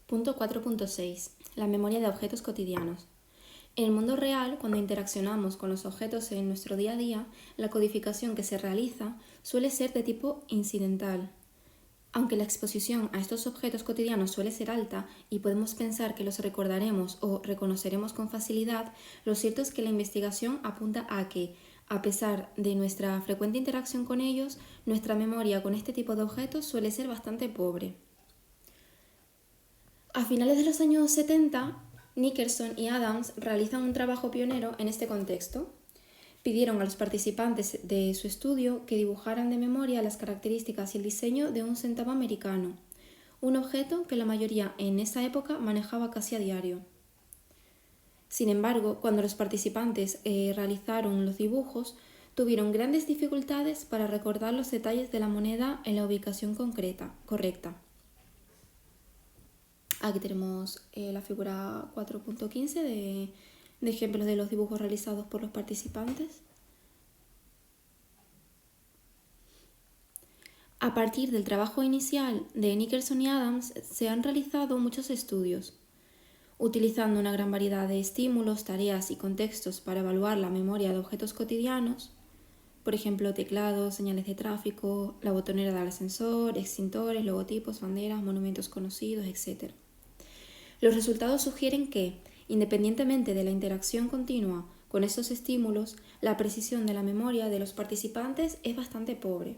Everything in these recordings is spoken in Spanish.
Punto 4.6. La memoria de objetos cotidianos. En el mundo real, cuando interaccionamos con los objetos en nuestro día a día, la codificación que se realiza suele ser de tipo incidental. Aunque la exposición a estos objetos cotidianos suele ser alta y podemos pensar que los recordaremos o reconoceremos con facilidad, lo cierto es que la investigación apunta a que, a pesar de nuestra frecuente interacción con ellos, nuestra memoria con este tipo de objetos suele ser bastante pobre. A finales de los años 70, Nickerson y Adams realizan un trabajo pionero en este contexto. Pidieron a los participantes de su estudio que dibujaran de memoria las características y el diseño de un centavo americano, un objeto que la mayoría en esa época manejaba casi a diario. Sin embargo, cuando los participantes realizaron los dibujos, tuvieron grandes dificultades para recordar los detalles de la moneda en la ubicación correcta. Aquí tenemos la figura 4.15 de ejemplos de los dibujos realizados por los participantes. A partir del trabajo inicial de Nickerson y Adams se han realizado muchos estudios, utilizando una gran variedad de estímulos, tareas y contextos para evaluar la memoria de objetos cotidianos, por ejemplo, teclados, señales de tráfico, la botonera del ascensor, extintores, logotipos, banderas, monumentos conocidos, etc. Los resultados sugieren que, independientemente de la interacción continua con estos estímulos, la precisión de la memoria de los participantes es bastante pobre.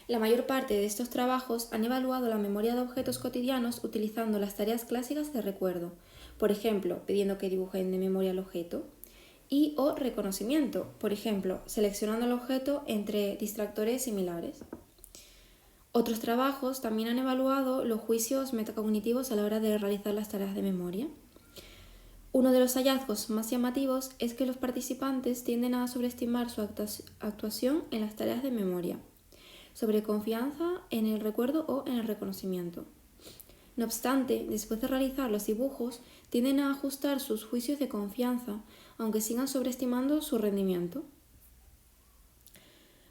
La mayor parte de estos trabajos han evaluado la memoria de objetos cotidianos utilizando las tareas clásicas de recuerdo, por ejemplo, pidiendo que dibujen de memoria el objeto, y o reconocimiento, por ejemplo, seleccionando el objeto entre distractores similares. Otros trabajos también han evaluado los juicios metacognitivos a la hora de realizar las tareas de memoria. Uno de los hallazgos más llamativos es que los participantes tienden a sobreestimar su actuación en las tareas de memoria, sobre confianza en el recuerdo o en el reconocimiento. No obstante, después de realizar los dibujos, tienden a ajustar sus juicios de confianza, aunque sigan sobreestimando su rendimiento.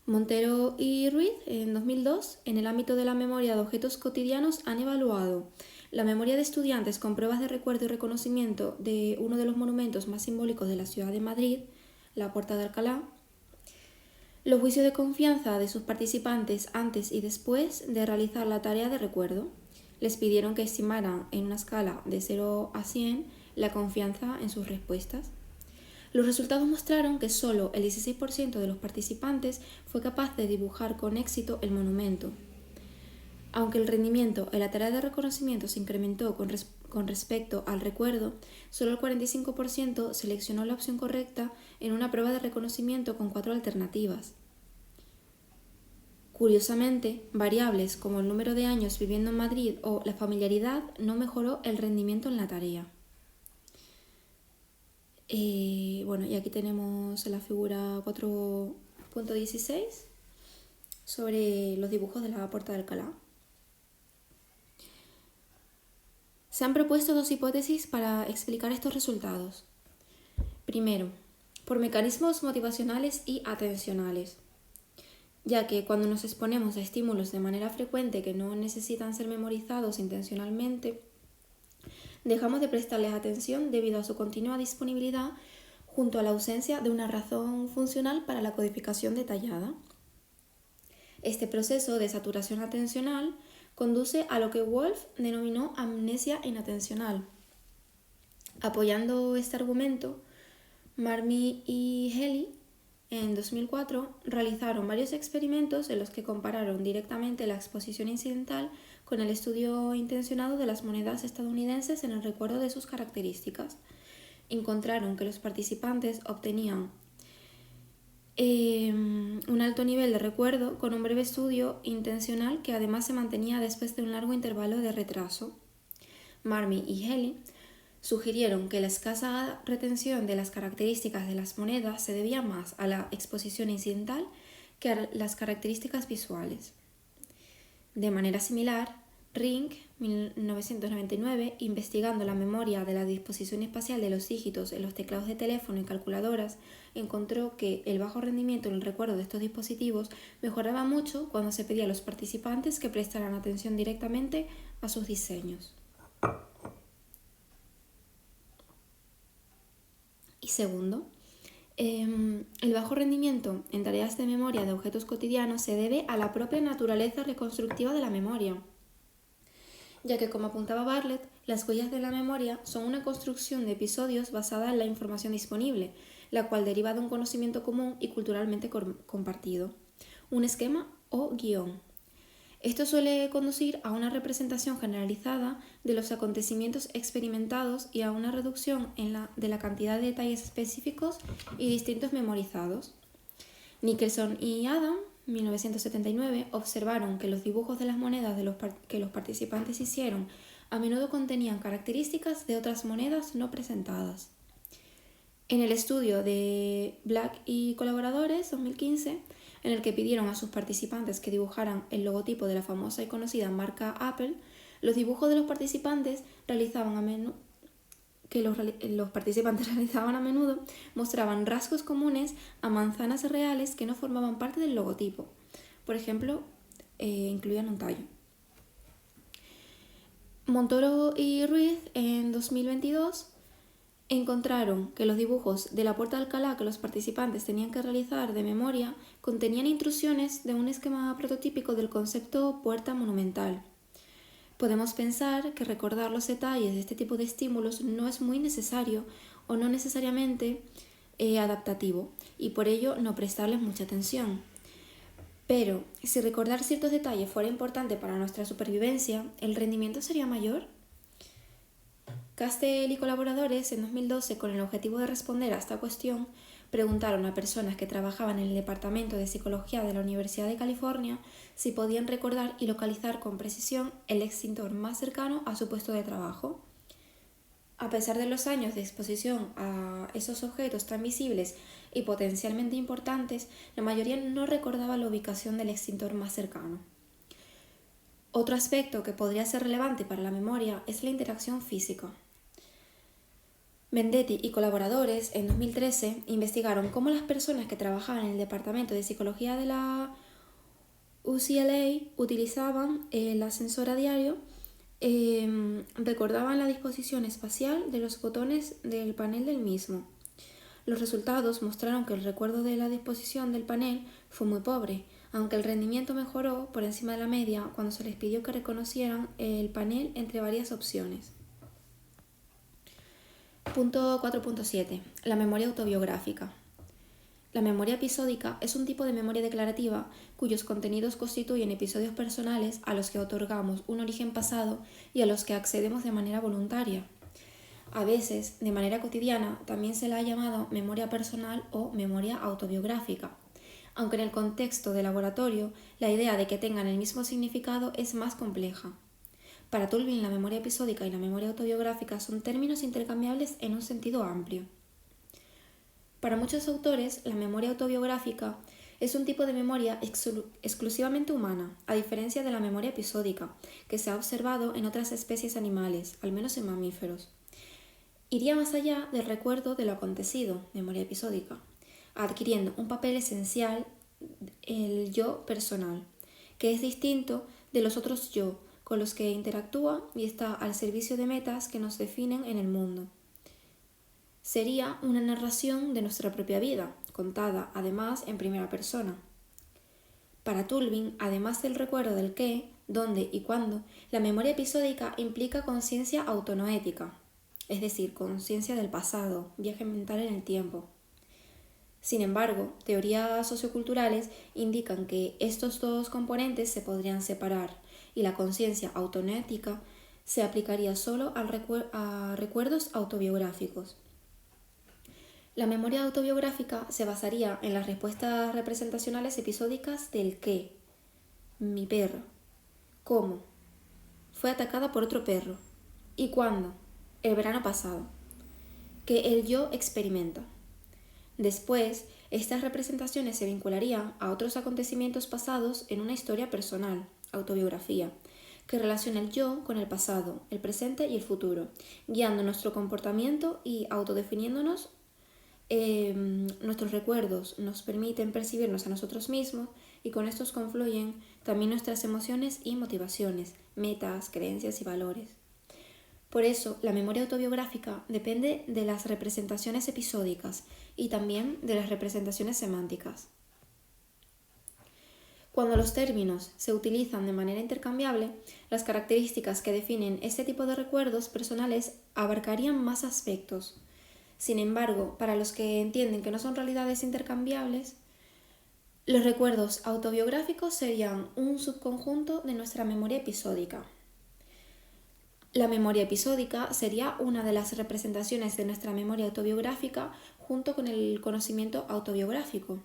Montero y Ruiz, en 2002, en el ámbito de la memoria de objetos cotidianos, han evaluado la memoria de estudiantes con pruebas de recuerdo y reconocimiento de uno de los monumentos más simbólicos de la ciudad de Madrid, la Puerta de Alcalá, los juicios de confianza de sus participantes antes y después de realizar la tarea de recuerdo. Les pidieron que estimaran en una escala de 0 a 100 la confianza en sus respuestas. Los resultados mostraron que solo el 16% de los participantes fue capaz de dibujar con éxito el monumento. Aunque el rendimiento en la tarea de reconocimiento se incrementó con respecto al recuerdo, solo el 45% seleccionó la opción correcta en una prueba de reconocimiento con 4 alternativas. Curiosamente, variables como el número de años viviendo en Madrid o la familiaridad no mejoró el rendimiento en la tarea. Y aquí tenemos la figura 4.16 sobre los dibujos de la Puerta de Alcalá. Se han propuesto dos hipótesis para explicar estos resultados. Primero, por mecanismos motivacionales y atencionales, ya que cuando nos exponemos a estímulos de manera frecuente que no necesitan ser memorizados intencionalmente, dejamos de prestarles atención debido a su continua disponibilidad junto a la ausencia de una razón funcional para la codificación detallada. Este proceso de saturación atencional conduce a lo que Wolff denominó amnesia inatencional. Apoyando este argumento, Marmy y Healy en 2004 realizaron varios experimentos en los que compararon directamente la exposición incidental con el estudio intencionado de las monedas estadounidenses en el recuerdo de sus características. Encontraron que los participantes obtenían un alto nivel de recuerdo con un breve estudio intencional que además se mantenía después de un largo intervalo de retraso. Marmy y Healy sugirieron que la escasa retención de las características de las monedas se debía más a la exposición incidental que a las características visuales. De manera similar, Ring, 1999, investigando la memoria de la disposición espacial de los dígitos en los teclados de teléfono y calculadoras, encontró que el bajo rendimiento en el recuerdo de estos dispositivos mejoraba mucho cuando se pedía a los participantes que prestaran atención directamente a sus diseños. Y segundo, el bajo rendimiento en tareas de memoria de objetos cotidianos se debe a la propia naturaleza reconstructiva de la memoria, ya que, como apuntaba Bartlett, las huellas de la memoria son una construcción de episodios basada en la información disponible, la cual deriva de un conocimiento común y culturalmente compartido, un esquema o guión. Esto suele conducir a una representación generalizada de los acontecimientos experimentados y a una reducción de la cantidad de detalles específicos y distintos memorizados. Nicholson y Adam, 1979, observaron que los dibujos de las monedas que los participantes hicieron a menudo contenían características de otras monedas no presentadas. En el estudio de Black y colaboradores, 2015, en el que pidieron a sus participantes que dibujaran el logotipo de la famosa y conocida marca Apple, los dibujos de los participantes los participantes realizaban a menudo mostraban rasgos comunes a manzanas reales que no formaban parte del logotipo. Por ejemplo, incluían un tallo. Montoro y Ruiz, en 2022, encontraron que los dibujos de la puerta de Alcalá que los participantes tenían que realizar de memoria contenían intrusiones de un esquema prototípico del concepto puerta monumental. Podemos pensar que recordar los detalles de este tipo de estímulos no es muy necesario o no necesariamente adaptativo y por ello no prestarles mucha atención. Pero si recordar ciertos detalles fuera importante para nuestra supervivencia, ¿el rendimiento sería mayor? Castell y colaboradores, en 2012, con el objetivo de responder a esta cuestión, preguntaron a personas que trabajaban en el Departamento de Psicología de la Universidad de California si podían recordar y localizar con precisión el extintor más cercano a su puesto de trabajo. A pesar de los años de exposición a esos objetos tan visibles y potencialmente importantes, la mayoría no recordaba la ubicación del extintor más cercano. Otro aspecto que podría ser relevante para la memoria es la interacción física. Vendetti y colaboradores, en 2013, investigaron cómo las personas que trabajaban en el Departamento de Psicología de la UCLA utilizaban el ascensor a diario, recordaban la disposición espacial de los botones del panel del mismo. Los resultados mostraron que el recuerdo de la disposición del panel fue muy pobre, aunque el rendimiento mejoró por encima de la media cuando se les pidió que reconocieran el panel entre varias opciones. Punto 4.7. La memoria autobiográfica. La memoria episódica es un tipo de memoria declarativa cuyos contenidos constituyen episodios personales a los que otorgamos un origen pasado y a los que accedemos de manera voluntaria. A veces, de manera cotidiana, también se la ha llamado memoria personal o memoria autobiográfica, aunque en el contexto de laboratorio la idea de que tengan el mismo significado es más compleja. Para Tulvin, la memoria episódica y la memoria autobiográfica son términos intercambiables en un sentido amplio. Para muchos autores, la memoria autobiográfica es un tipo de memoria exclusivamente humana, a diferencia de la memoria episódica, que se ha observado en otras especies animales, al menos en mamíferos. Iría más allá del recuerdo de lo acontecido, memoria episódica, adquiriendo un papel esencial el yo personal, que es distinto de los otros yo, con los que interactúa y está al servicio de metas que nos definen en el mundo. Sería una narración de nuestra propia vida, contada además en primera persona. Para Tulvin, además del recuerdo del qué, dónde y cuándo, la memoria episódica implica conciencia autonoética, es decir, conciencia del pasado, viaje mental en el tiempo. Sin embargo, teorías socioculturales indican que estos dos componentes se podrían separar y la conciencia autonoética se aplicaría solo a recuerdos autobiográficos. La memoria autobiográfica se basaría en las respuestas representacionales episódicas del qué, mi perro, cómo, fue atacada por otro perro, y cuándo, el verano pasado, que el yo experimenta. Después, estas representaciones se vincularían a otros acontecimientos pasados en una historia personal, autobiografía, que relaciona el yo con el pasado, el presente y el futuro, guiando nuestro comportamiento y autodefiniéndonos. Nuestros recuerdos nos permiten percibirnos a nosotros mismos y con estos confluyen también nuestras emociones y motivaciones, metas, creencias y valores. Por eso, la memoria autobiográfica depende de las representaciones episódicas y también de las representaciones semánticas. Cuando los términos se utilizan de manera intercambiable, las características que definen este tipo de recuerdos personales abarcarían más aspectos. Sin embargo, para los que entienden que no son realidades intercambiables, los recuerdos autobiográficos serían un subconjunto de nuestra memoria episódica. La memoria episódica sería una de las representaciones de nuestra memoria autobiográfica junto con el conocimiento autobiográfico.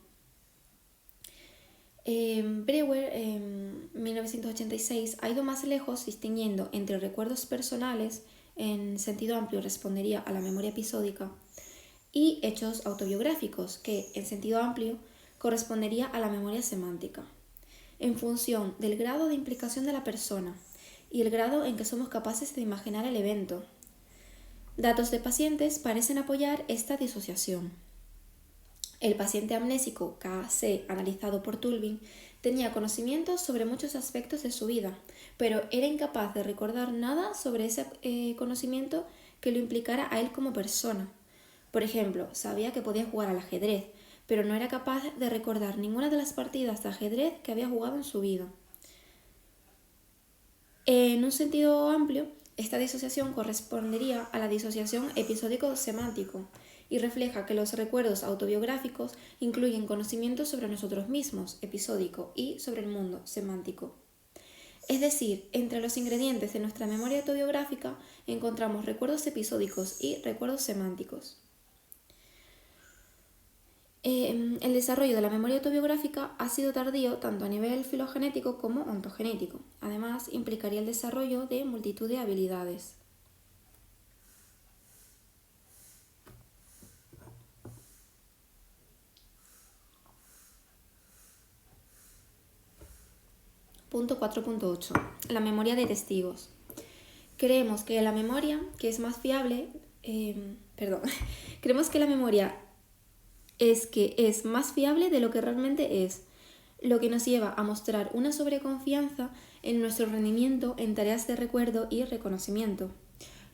Breuer, en 1986, ha ido más lejos distinguiendo entre recuerdos personales, en sentido amplio respondería a la memoria episódica, y hechos autobiográficos, que en sentido amplio correspondería a la memoria semántica, en función del grado de implicación de la persona y el grado en que somos capaces de imaginar el evento. Datos de pacientes parecen apoyar esta disociación. El paciente amnésico KC, analizado por Tulving, tenía conocimientos sobre muchos aspectos de su vida, pero era incapaz de recordar nada sobre ese conocimiento que lo implicara a él como persona. Por ejemplo, sabía que podía jugar al ajedrez, pero no era capaz de recordar ninguna de las partidas de ajedrez que había jugado en su vida. En un sentido amplio, esta disociación correspondería a la disociación episódico-semántico y refleja que los recuerdos autobiográficos incluyen conocimientos sobre nosotros mismos, episódico, y sobre el mundo, semántico. Es decir, entre los ingredientes de nuestra memoria autobiográfica encontramos recuerdos episódicos y recuerdos semánticos. El desarrollo de la memoria autobiográfica ha sido tardío tanto a nivel filogenético como ontogenético. Además, implicaría el desarrollo de multitud de habilidades. Punto 4.8. La memoria de testigos. Creemos que la memoria es más fiable de lo que realmente es, lo que nos lleva a mostrar una sobreconfianza en nuestro rendimiento en tareas de recuerdo y reconocimiento.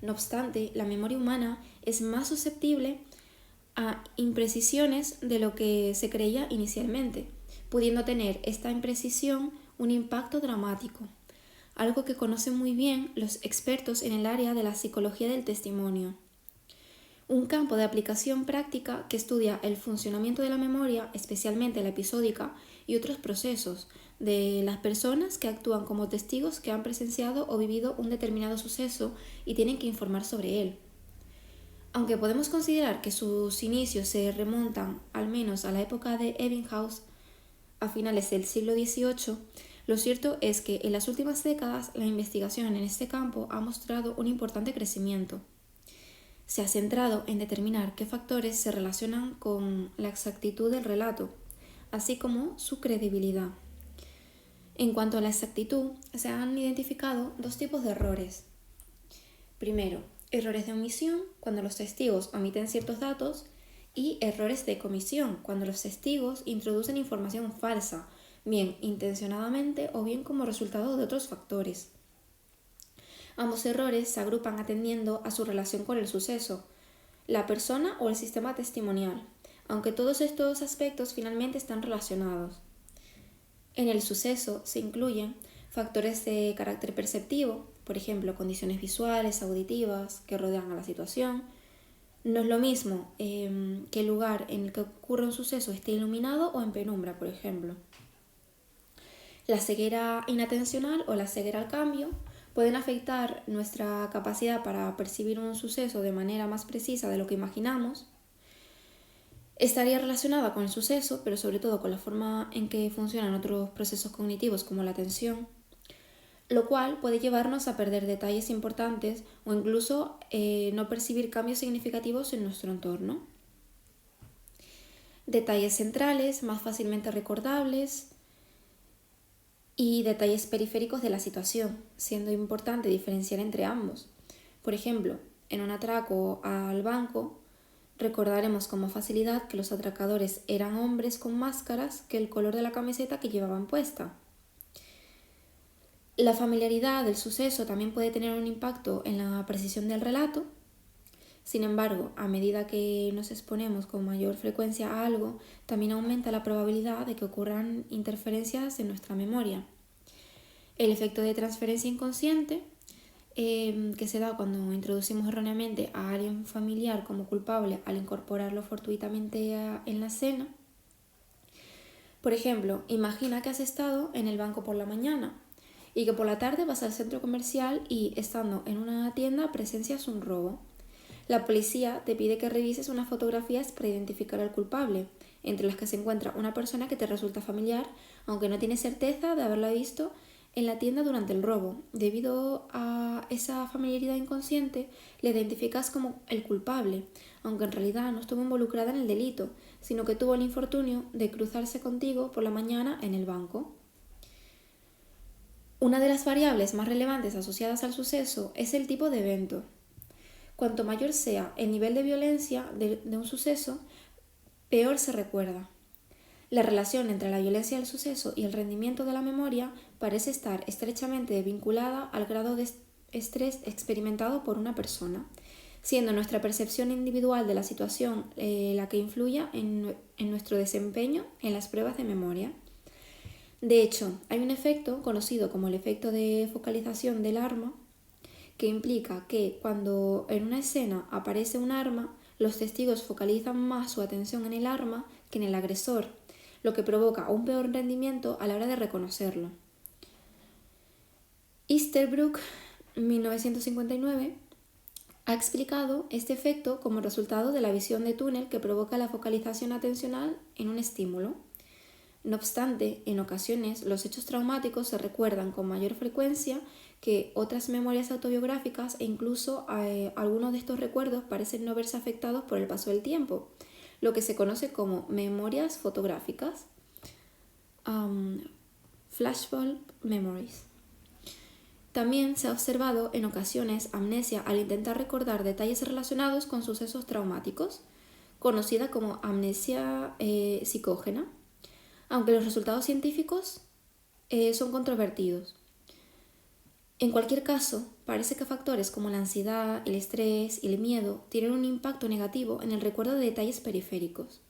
No obstante, la memoria humana es más susceptible a imprecisiones de lo que se creía inicialmente, pudiendo tener esta imprecisión un impacto dramático, algo que conocen muy bien los expertos en el área de la psicología del testimonio. Un campo de aplicación práctica que estudia el funcionamiento de la memoria, especialmente la episódica, y otros procesos de las personas que actúan como testigos que han presenciado o vivido un determinado suceso y tienen que informar sobre él. Aunque podemos considerar que sus inicios se remontan al menos a la época de Ebbinghaus, a finales del siglo XVIII, lo cierto es que en las últimas décadas la investigación en este campo ha mostrado un importante crecimiento. Se ha centrado en determinar qué factores se relacionan con la exactitud del relato, así como su credibilidad. En cuanto a la exactitud, se han identificado dos tipos de errores. Primero, errores de omisión, cuando los testigos omiten ciertos datos, y errores de comisión, cuando los testigos introducen información falsa, bien intencionadamente o bien como resultado de otros factores. Ambos errores se agrupan atendiendo a su relación con el suceso, la persona o el sistema testimonial, aunque todos estos aspectos finalmente están relacionados. En el suceso se incluyen factores de carácter perceptivo, por ejemplo, condiciones visuales, auditivas, que rodean a la situación. No es lo mismo que el lugar en el que ocurre un suceso esté iluminado o en penumbra, por ejemplo. La ceguera inatencional o la ceguera al cambio pueden afectar nuestra capacidad para percibir un suceso de manera más precisa de lo que imaginamos. Estaría relacionada con el suceso, pero sobre todo con la forma en que funcionan otros procesos cognitivos como la atención, lo cual puede llevarnos a perder detalles importantes o incluso no percibir cambios significativos en nuestro entorno. Detalles centrales, más fácilmente recordables, y detalles periféricos de la situación, siendo importante diferenciar entre ambos. Por ejemplo, en un atraco al banco, recordaremos con más facilidad que los atracadores eran hombres con máscaras que el color de la camiseta que llevaban puesta. La familiaridad del suceso también puede tener un impacto en la precisión del relato. Sin embargo, a medida que nos exponemos con mayor frecuencia a algo, también aumenta la probabilidad de que ocurran interferencias en nuestra memoria. El efecto de transferencia inconsciente, que se da cuando introducimos erróneamente a alguien familiar como culpable al incorporarlo fortuitamente en la escena. Por ejemplo, imagina que has estado en el banco por la mañana y que por la tarde vas al centro comercial y, estando en una tienda, presencias un robo. La policía te pide que revises unas fotografías para identificar al culpable, entre las que se encuentra una persona que te resulta familiar, aunque no tienes certeza de haberla visto en la tienda durante el robo. Debido a esa familiaridad inconsciente, le identificas como el culpable, aunque en realidad no estuvo involucrada en el delito, sino que tuvo el infortunio de cruzarse contigo por la mañana en el banco. Una de las variables más relevantes asociadas al suceso es el tipo de evento. Cuanto mayor sea el nivel de violencia de un suceso, peor se recuerda. La relación entre la violencia del suceso y el rendimiento de la memoria parece estar estrechamente vinculada al grado de estrés experimentado por una persona, siendo nuestra percepción individual de la situación la que influya en nuestro desempeño en las pruebas de memoria. De hecho, hay un efecto conocido como el efecto de focalización del arma, que implica que cuando en una escena aparece un arma, los testigos focalizan más su atención en el arma que en el agresor, lo que provoca un peor rendimiento a la hora de reconocerlo. Easterbrook, 1959, ha explicado este efecto como resultado de la visión de túnel que provoca la focalización atencional en un estímulo. No obstante, en ocasiones los hechos traumáticos se recuerdan con mayor frecuencia que otras memorias autobiográficas e incluso algunos de estos recuerdos parecen no verse afectados por el paso del tiempo, lo que se conoce como memorias fotográficas, flashbulb memories. También se ha observado en ocasiones amnesia al intentar recordar detalles relacionados con sucesos traumáticos, conocida como amnesia psicógena, aunque los resultados científicos son controvertidos. En cualquier caso, parece que factores como la ansiedad, el estrés y el miedo tienen un impacto negativo en el recuerdo de detalles periféricos.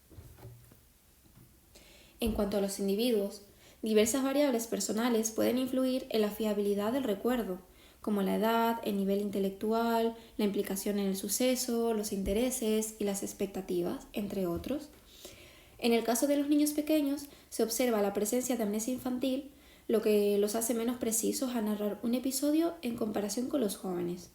En cuanto a los individuos, diversas variables personales pueden influir en la fiabilidad del recuerdo, como la edad, el nivel intelectual, la implicación en el suceso, los intereses y las expectativas, entre otros. En el caso de los niños pequeños, se observa la presencia de amnesia infantil, lo que los hace menos precisos a narrar un episodio en comparación con los jóvenes.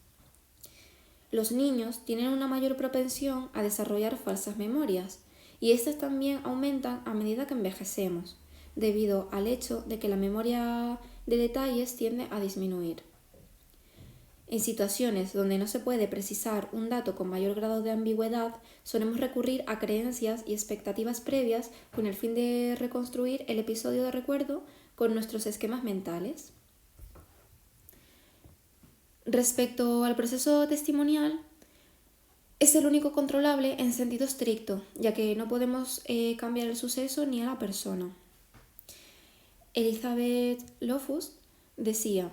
Los niños tienen una mayor propensión a desarrollar falsas memorias, y estas también aumentan a medida que envejecemos, debido al hecho de que la memoria de detalles tiende a disminuir. En situaciones donde no se puede precisar un dato con mayor grado de ambigüedad, solemos recurrir a creencias y expectativas previas con el fin de reconstruir el episodio de recuerdo con nuestros esquemas mentales. Respecto al proceso testimonial, es el único controlable en sentido estricto, ya que no podemos cambiar el suceso ni a la persona. Elizabeth Loftus decía: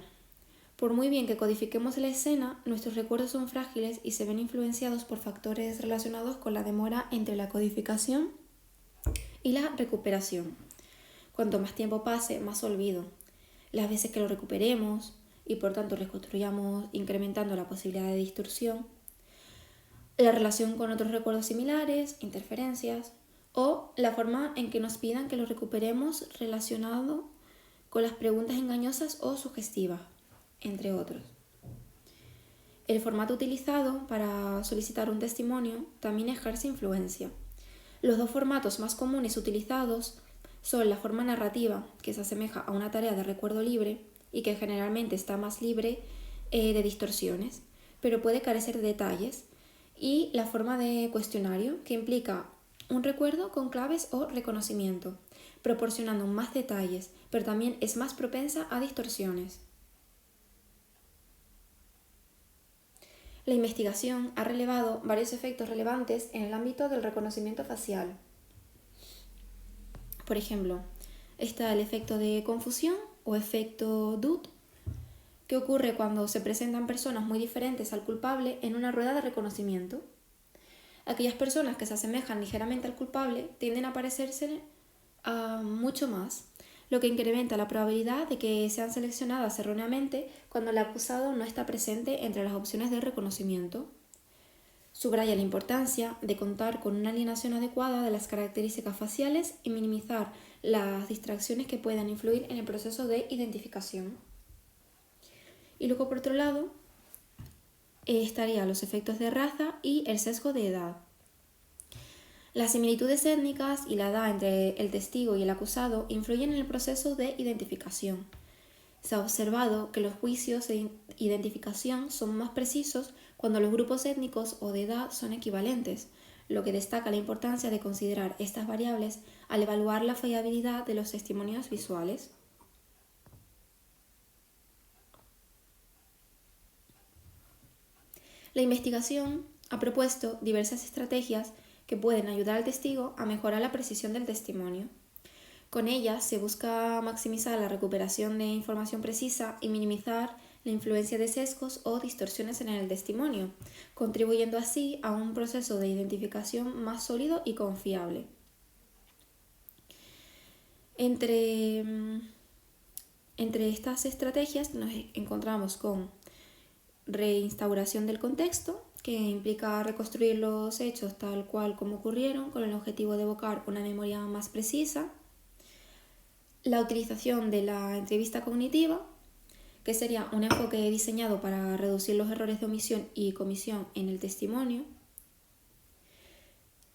por muy bien que codifiquemos la escena, nuestros recuerdos son frágiles y se ven influenciados por factores relacionados con la demora entre la codificación y la recuperación. Cuanto más tiempo pase, más olvido. Las veces que lo recuperemos y por tanto reconstruyamos incrementando la posibilidad de distorsión, la relación con otros recuerdos similares, interferencias, o la forma en que nos pidan que lo recuperemos relacionado con las preguntas engañosas o sugestivas, entre otros. El formato utilizado para solicitar un testimonio también ejerce influencia. Los dos formatos más comunes utilizados son la forma narrativa, que se asemeja a una tarea de recuerdo libre y que generalmente está más libre de distorsiones, pero puede carecer de detalles, y la forma de cuestionario, que implica un recuerdo con claves o reconocimiento, proporcionando más detalles, pero también es más propensa a distorsiones. La investigación ha relevado varios efectos relevantes en el ámbito del reconocimiento facial. Por ejemplo, está el efecto de confusión o efecto DUT, ¿Qué ocurre cuando se presentan personas muy diferentes al culpable en una rueda de reconocimiento? Aquellas personas que se asemejan ligeramente al culpable tienden a parecerse mucho más, lo que incrementa la probabilidad de que sean seleccionadas erróneamente cuando el acusado no está presente entre las opciones de reconocimiento. Subraya la importancia de contar con una alineación adecuada de las características faciales y minimizar las distracciones que puedan influir en el proceso de identificación. Y luego, por otro lado, estarían los efectos de raza y el sesgo de edad. Las similitudes étnicas y la edad entre el testigo y el acusado influyen en el proceso de identificación. Se ha observado que los juicios de identificación son más precisos cuando los grupos étnicos o de edad son equivalentes, lo que destaca la importancia de considerar estas variables al evaluar la fiabilidad de los testimonios visuales. La investigación ha propuesto diversas estrategias que pueden ayudar al testigo a mejorar la precisión del testimonio. Con ellas se busca maximizar la recuperación de información precisa y minimizar la influencia de sesgos o distorsiones en el testimonio, contribuyendo así a un proceso de identificación más sólido y confiable. Entre estas estrategias nos encontramos con reinstauración del contexto, que implica reconstruir los hechos tal cual como ocurrieron con el objetivo de evocar una memoria más precisa. La utilización de la entrevista cognitiva, que sería un enfoque diseñado para reducir los errores de omisión y comisión en el testimonio.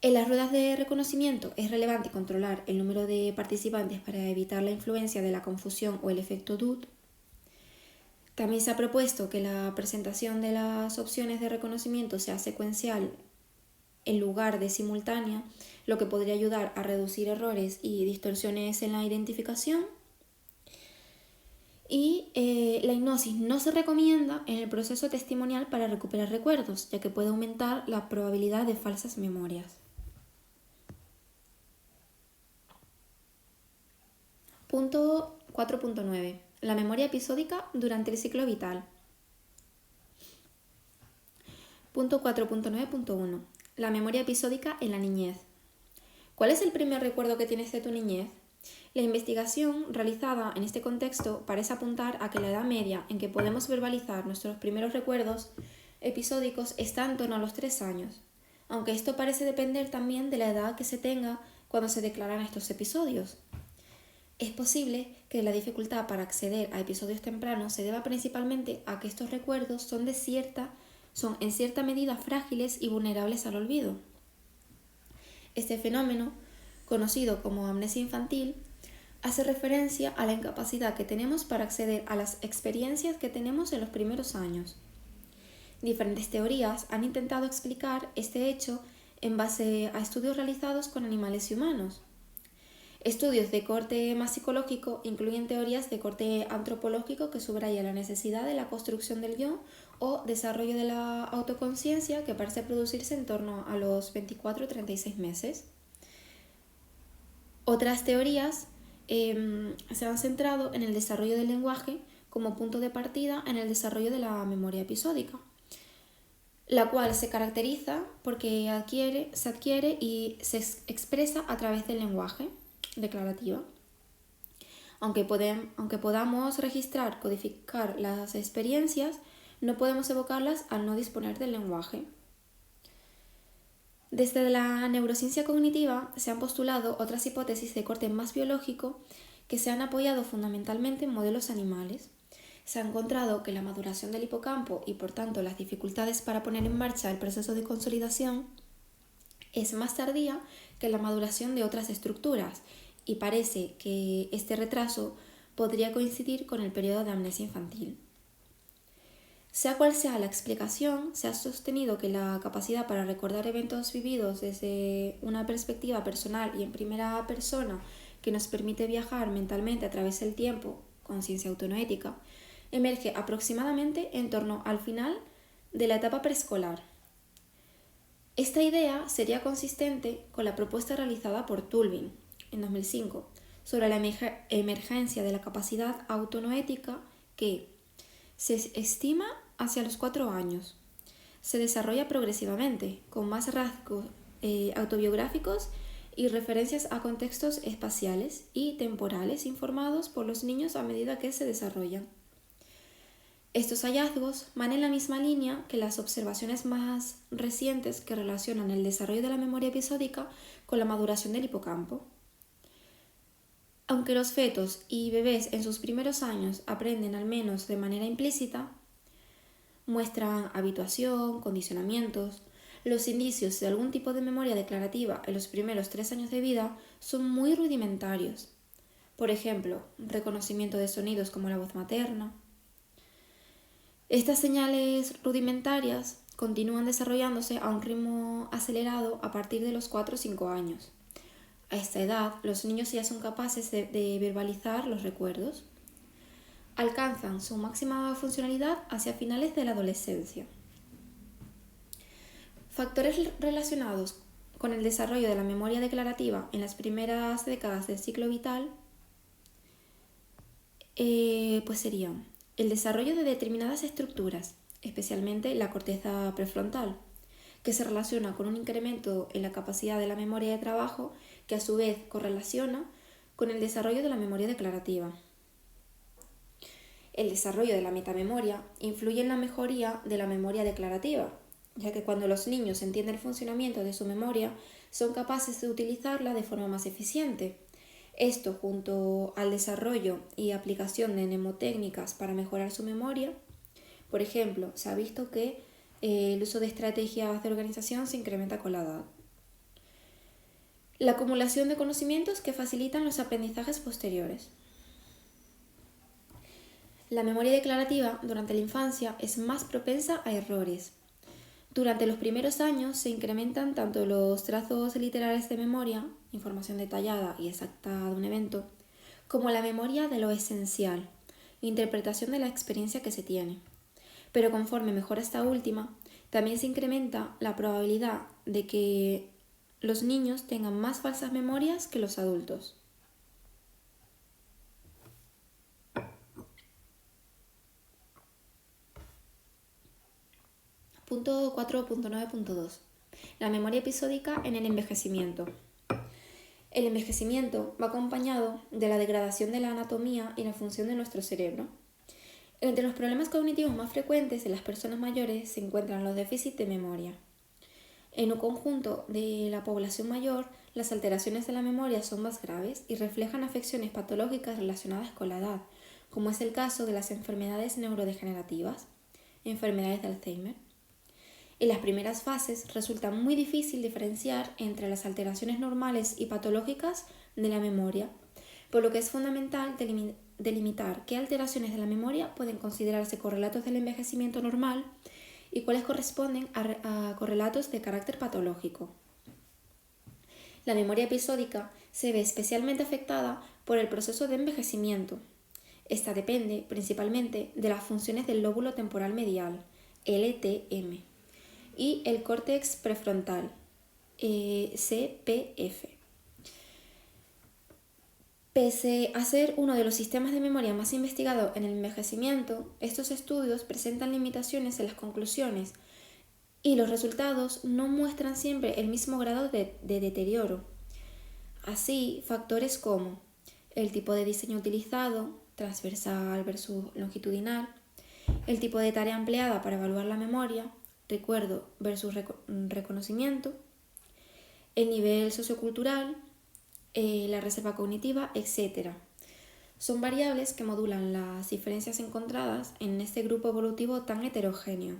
En las ruedas de reconocimiento es relevante controlar el número de participantes para evitar la influencia de la confusión o el efecto DUT. También se ha propuesto que la presentación de las opciones de reconocimiento sea secuencial en lugar de simultánea, lo que podría ayudar a reducir errores y distorsiones en la identificación. Y la hipnosis no se recomienda en el proceso testimonial para recuperar recuerdos, ya que puede aumentar la probabilidad de falsas memorias. Punto 4.9. La memoria episódica durante el ciclo vital. Punto 4.9.1. La memoria episódica en la niñez. ¿Cuál es el primer recuerdo que tienes de tu niñez? La investigación realizada en este contexto parece apuntar a que la edad media en que podemos verbalizar nuestros primeros recuerdos episódicos está en torno a los 3 años, aunque esto parece depender también de la edad que se tenga cuando se declaran estos episodios. Es posible que la dificultad para acceder a episodios tempranos se deba principalmente a que estos recuerdos son en cierta medida frágiles y vulnerables al olvido. Este fenómeno, conocido como amnesia infantil, hace referencia a la incapacidad que tenemos para acceder a las experiencias que tenemos en los primeros años. Diferentes teorías han intentado explicar este hecho en base a estudios realizados con animales y humanos. Estudios de corte más psicológico incluyen teorías de corte antropológico que subrayan la necesidad de la construcción del yo o desarrollo de la autoconciencia que parece producirse en torno a los 24-36 meses. Otras teorías se han centrado en el desarrollo del lenguaje como punto de partida en el desarrollo de la memoria episódica, la cual se caracteriza porque se adquiere y se expresa a través del lenguaje declarativa. Aunque podamos registrar, codificar las experiencias, no podemos evocarlas al no disponer del lenguaje. Desde la neurociencia cognitiva se han postulado otras hipótesis de corte más biológico que se han apoyado fundamentalmente en modelos animales. Se ha encontrado que la maduración del hipocampo y por tanto las dificultades para poner en marcha el proceso de consolidación es más tardía que la maduración de otras estructuras y parece que este retraso podría coincidir con el periodo de amnesia infantil. Sea cual sea la explicación, se ha sostenido que la capacidad para recordar eventos vividos desde una perspectiva personal y en primera persona que nos permite viajar mentalmente a través del tiempo, conciencia autonoética, emerge aproximadamente en torno al final de la etapa preescolar. Esta idea sería consistente con la propuesta realizada por Tulving en 2005 sobre la emergencia de la capacidad autonoética que, Se estima hacia los 4 años. Se desarrolla progresivamente, con más rasgos autobiográficos y referencias a contextos espaciales y temporales informados por los niños a medida que se desarrollan. Estos hallazgos van en la misma línea que las observaciones más recientes que relacionan el desarrollo de la memoria episódica con la maduración del hipocampo. Aunque los fetos y bebés en sus primeros años aprenden al menos de manera implícita, muestran habituación, condicionamientos. Los indicios de algún tipo de memoria declarativa en los primeros 3 años de vida son muy rudimentarios. Por ejemplo, reconocimiento de sonidos como la voz materna. Estas señales rudimentarias continúan desarrollándose a un ritmo acelerado a partir de los 4 o 5 años. A esta edad, los niños ya son capaces de verbalizar los recuerdos. Alcanzan su máxima funcionalidad hacia finales de la adolescencia. Factores relacionados con el desarrollo de la memoria declarativa en las primeras décadas del ciclo vital pues serían el desarrollo de determinadas estructuras, especialmente la corteza prefrontal, que se relaciona con un incremento en la capacidad de la memoria de trabajo que a su vez correlaciona con el desarrollo de la memoria declarativa. El desarrollo de la metamemoria influye en la mejoría de la memoria declarativa, ya que cuando los niños entienden el funcionamiento de su memoria, son capaces de utilizarla de forma más eficiente. Esto, junto al desarrollo y aplicación de mnemotécnicas para mejorar su memoria. Por ejemplo, se ha visto que el uso de estrategias de organización se incrementa con la edad. La acumulación de conocimientos que facilitan los aprendizajes posteriores. La memoria declarativa durante la infancia es más propensa a errores. Durante los primeros años se incrementan tanto los trazos literales de memoria, información detallada y exacta de un evento, como la memoria de lo esencial, interpretación de la experiencia que se tiene. Pero conforme mejora esta última, también se incrementa la probabilidad de que los niños tengan más falsas memorias que los adultos. Punto 4.9.2. La memoria episódica en el envejecimiento. El envejecimiento va acompañado de la degradación de la anatomía y la función de nuestro cerebro. Entre los problemas cognitivos más frecuentes en las personas mayores se encuentran los déficits de memoria. En un conjunto de la población mayor, las alteraciones de la memoria son más graves y reflejan afecciones patológicas relacionadas con la edad, como es el caso de las enfermedades neurodegenerativas, enfermedades de Alzheimer. En las primeras fases resulta muy difícil diferenciar entre las alteraciones normales y patológicas de la memoria, por lo que es fundamental delimitar qué alteraciones de la memoria pueden considerarse correlatos del envejecimiento normal y cuáles corresponden a correlatos de carácter patológico. La memoria episódica se ve especialmente afectada por el proceso de envejecimiento. Esta depende principalmente de las funciones del lóbulo temporal medial, LTM, y el córtex prefrontal, CPF. Pese a ser uno de los sistemas de memoria más investigados en el envejecimiento, estos estudios presentan limitaciones en las conclusiones y los resultados no muestran siempre el mismo grado de deterioro. Así, factores como el tipo de diseño utilizado, transversal versus longitudinal, el tipo de tarea empleada para evaluar la memoria, recuerdo versus reconocimiento, el nivel sociocultural, la reserva cognitiva, etc. Son variables que modulan las diferencias encontradas en este grupo evolutivo tan heterogéneo.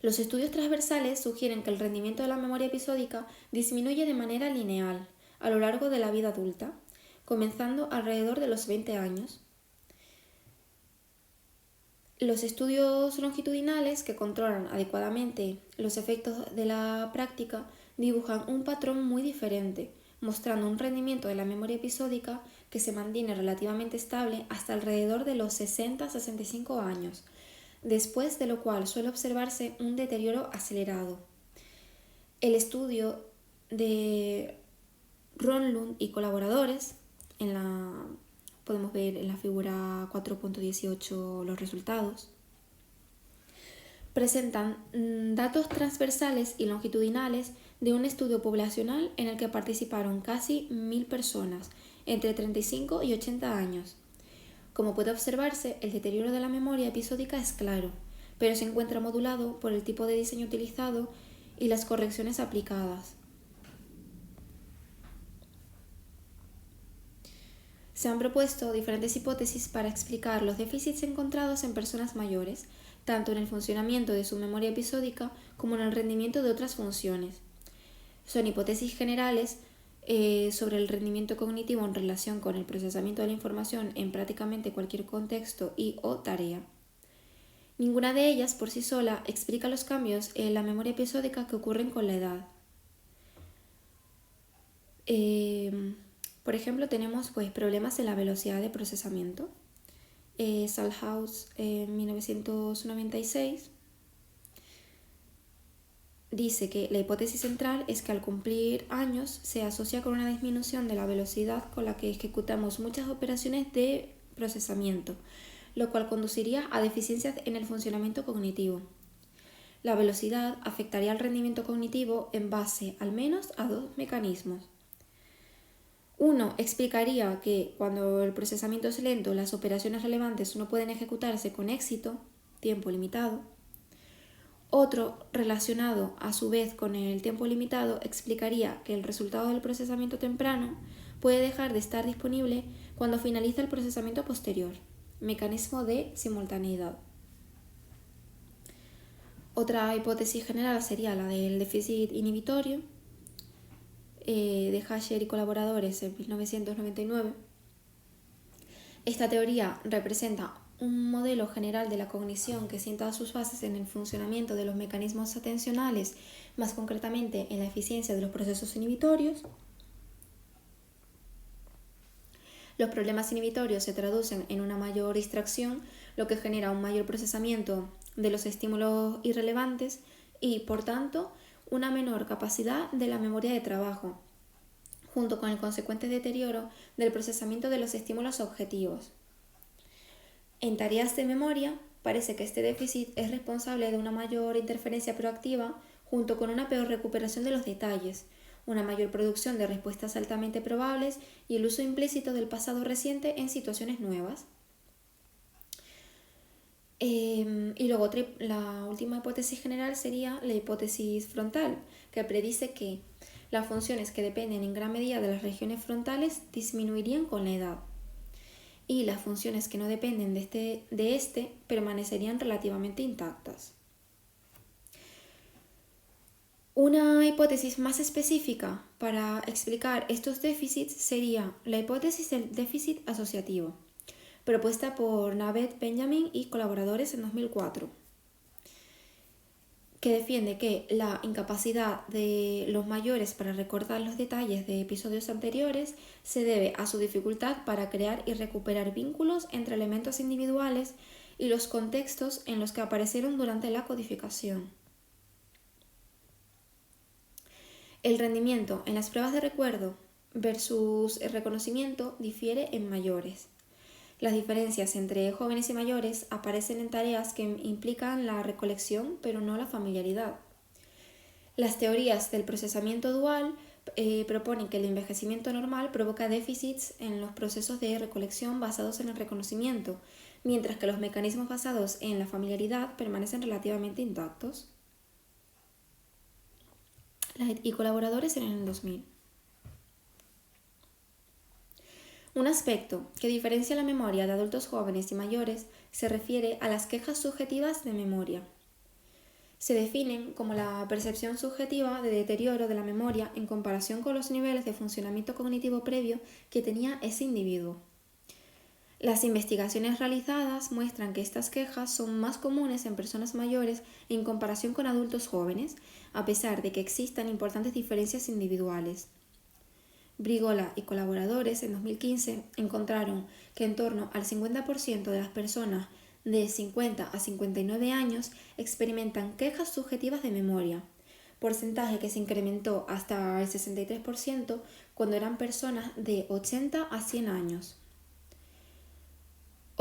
Los estudios transversales sugieren que el rendimiento de la memoria episódica disminuye de manera lineal a lo largo de la vida adulta, comenzando alrededor de los 20 años. Los estudios longitudinales que controlan adecuadamente los efectos de la práctica dibujan un patrón muy diferente, mostrando un rendimiento de la memoria episódica que se mantiene relativamente estable hasta alrededor de los 60-65 años, después de lo cual suele observarse un deterioro acelerado. El estudio de Ronlund y colaboradores en la Podemos ver en la figura 4.18 los resultados. Presentan datos transversales y longitudinales de un estudio poblacional en el que participaron casi 1000 personas entre 35 y 80 años. Como puede observarse, el deterioro de la memoria episódica es claro, pero se encuentra modulado por el tipo de diseño utilizado y las correcciones aplicadas. Se han propuesto diferentes hipótesis para explicar los déficits encontrados en personas mayores, tanto en el funcionamiento de su memoria episódica como en el rendimiento de otras funciones. Son hipótesis generales sobre el rendimiento cognitivo en relación con el procesamiento de la información en prácticamente cualquier contexto y/o tarea. Ninguna de ellas por sí sola explica los cambios en la memoria episódica que ocurren con la edad. Por ejemplo, tenemos problemas en la velocidad de procesamiento. Salthouse en 1996 dice que la hipótesis central es que al cumplir años se asocia con una disminución de la velocidad con la que ejecutamos muchas operaciones de procesamiento, lo cual conduciría a deficiencias en el funcionamiento cognitivo. La velocidad afectaría al rendimiento cognitivo en base al menos a dos mecanismos. Uno explicaría que cuando el procesamiento es lento, las operaciones relevantes no pueden ejecutarse con éxito, tiempo limitado. Otro, relacionado a su vez con el tiempo limitado, explicaría que el resultado del procesamiento temprano puede dejar de estar disponible cuando finaliza el procesamiento posterior, mecanismo de simultaneidad. Otra hipótesis general sería la del déficit inhibitorio, de Hasher y colaboradores en 1999. Esta teoría representa un modelo general de la cognición que sienta sus bases en el funcionamiento de los mecanismos atencionales, más concretamente en la eficiencia de los procesos inhibitorios. Los problemas inhibitorios se traducen en una mayor distracción, lo que genera un mayor procesamiento de los estímulos irrelevantes y, por tanto, una menor capacidad de la memoria de trabajo, junto con el consecuente deterioro del procesamiento de los estímulos objetivos. En tareas de memoria, parece que este déficit es responsable de una mayor interferencia proactiva junto con una peor recuperación de los detalles, una mayor producción de respuestas altamente probables y el uso implícito del pasado reciente en situaciones nuevas. Y luego la última hipótesis general sería la hipótesis frontal, que predice que las funciones que dependen en gran medida de las regiones frontales disminuirían con la edad y las funciones que no dependen de este permanecerían relativamente intactas. Una hipótesis más específica para explicar estos déficits sería la hipótesis del déficit asociativo, propuesta por Naved Benjamin y colaboradores en 2004, que defiende que la incapacidad de los mayores para recordar los detalles de episodios anteriores se debe a su dificultad para crear y recuperar vínculos entre elementos individuales y los contextos en los que aparecieron durante la codificación. El rendimiento en las pruebas de recuerdo versus el reconocimiento difiere en mayores. Las diferencias entre jóvenes y mayores aparecen en tareas que implican la recolección pero no la familiaridad. Las teorías del procesamiento dual proponen que el envejecimiento normal provoca déficits en los procesos de recolección basados en el reconocimiento, mientras que los mecanismos basados en la familiaridad permanecen relativamente intactos. Y colaboradores en el 2000. Un aspecto que diferencia la memoria de adultos jóvenes y mayores se refiere a las quejas subjetivas de memoria. Se definen como la percepción subjetiva de deterioro de la memoria en comparación con los niveles de funcionamiento cognitivo previo que tenía ese individuo. Las investigaciones realizadas muestran que estas quejas son más comunes en personas mayores en comparación con adultos jóvenes, a pesar de que existan importantes diferencias individuales. Brigola y colaboradores en 2015 encontraron que en torno al 50% de las personas de 50 a 59 años experimentan quejas subjetivas de memoria, porcentaje que se incrementó hasta el 63% cuando eran personas de 80 a 100 años.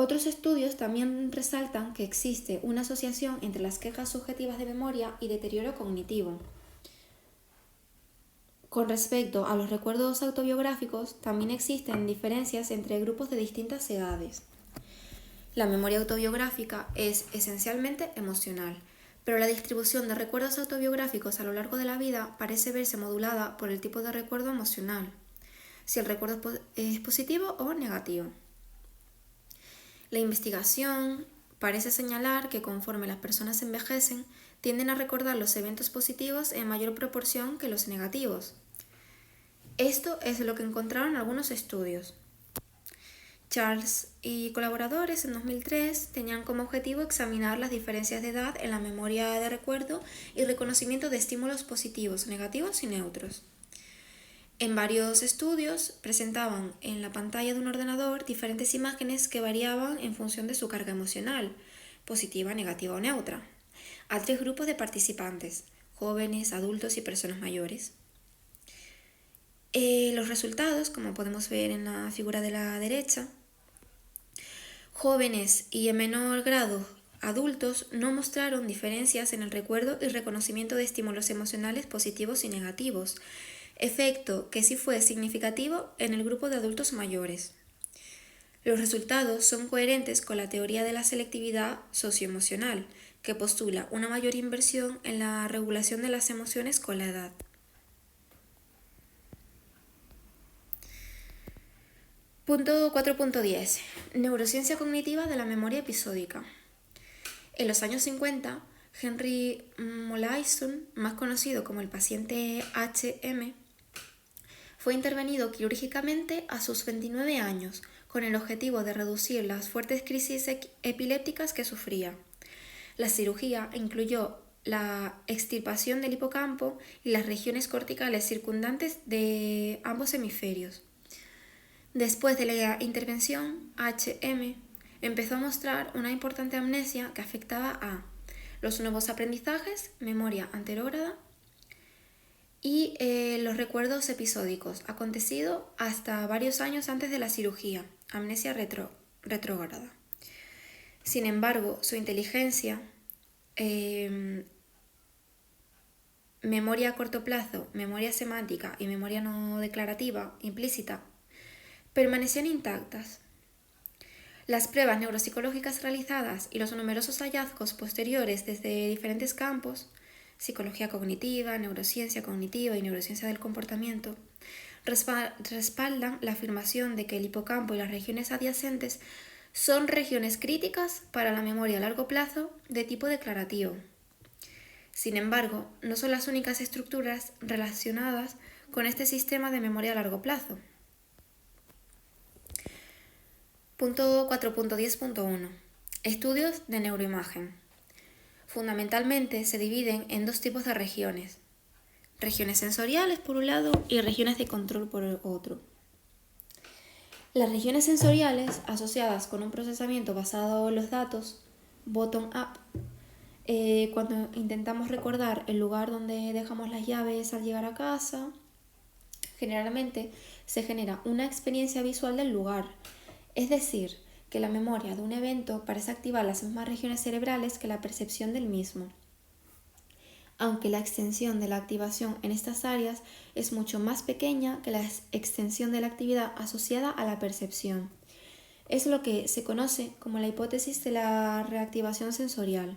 Otros estudios también resaltan que existe una asociación entre las quejas subjetivas de memoria y deterioro cognitivo. Con respecto a los recuerdos autobiográficos, también existen diferencias entre grupos de distintas edades. La memoria autobiográfica es esencialmente emocional, pero la distribución de recuerdos autobiográficos a lo largo de la vida parece verse modulada por el tipo de recuerdo emocional, si el recuerdo es positivo o negativo. La investigación parece señalar que conforme las personas envejecen, tienden a recordar los eventos positivos en mayor proporción que los negativos. Esto es lo que encontraron algunos estudios. Charles y colaboradores en 2003 tenían como objetivo examinar las diferencias de edad en la memoria de recuerdo y reconocimiento de estímulos positivos, negativos y neutros. En varios estudios presentaban en la pantalla de un ordenador diferentes imágenes que variaban en función de su carga emocional, positiva, negativa o neutra, a 3 grupos de participantes, jóvenes, adultos y personas mayores. Los resultados, como podemos ver en la figura de la derecha, jóvenes y en menor grado adultos no mostraron diferencias en el recuerdo y reconocimiento de estímulos emocionales positivos y negativos, efecto que sí fue significativo en el grupo de adultos mayores. Los resultados son coherentes con la teoría de la selectividad socioemocional, que postula una mayor inversión en la regulación de las emociones con la edad. Punto 4.10. Neurociencia cognitiva de la memoria episódica. En los años 50, Henry Molaison, más conocido como el paciente HM, fue intervenido quirúrgicamente a sus 29 años con el objetivo de reducir las fuertes crisis epilépticas que sufría. La cirugía incluyó la extirpación del hipocampo y las regiones corticales circundantes de ambos hemisferios. Después de la intervención, HM empezó a mostrar una importante amnesia que afectaba a los nuevos aprendizajes, memoria anterógrada y los recuerdos episódicos, acontecido hasta varios años antes de la cirugía, amnesia retrógrada. Sin embargo, su inteligencia, memoria a corto plazo, memoria semántica y memoria no declarativa implícita permanecían intactas. Las pruebas neuropsicológicas realizadas y los numerosos hallazgos posteriores desde diferentes campos, psicología cognitiva, neurociencia cognitiva y neurociencia del comportamiento, respaldan la afirmación de que el hipocampo y las regiones adyacentes son regiones críticas para la memoria a largo plazo de tipo declarativo. Sin embargo, no son las únicas estructuras relacionadas con este sistema de memoria a largo plazo. Punto 4.10.1. Estudios de neuroimagen. Fundamentalmente se dividen en 2 tipos de regiones. Regiones sensoriales por un lado y regiones de control por el otro. Las regiones sensoriales, asociadas con un procesamiento basado en los datos, bottom-up, cuando intentamos recordar el lugar donde dejamos las llaves al llegar a casa, generalmente se genera una experiencia visual del lugar. Es decir, que la memoria de un evento parece activar las mismas regiones cerebrales que la percepción del mismo, aunque la extensión de la activación en estas áreas es mucho más pequeña que la extensión de la actividad asociada a la percepción. Es lo que se conoce como la hipótesis de la reactivación sensorial.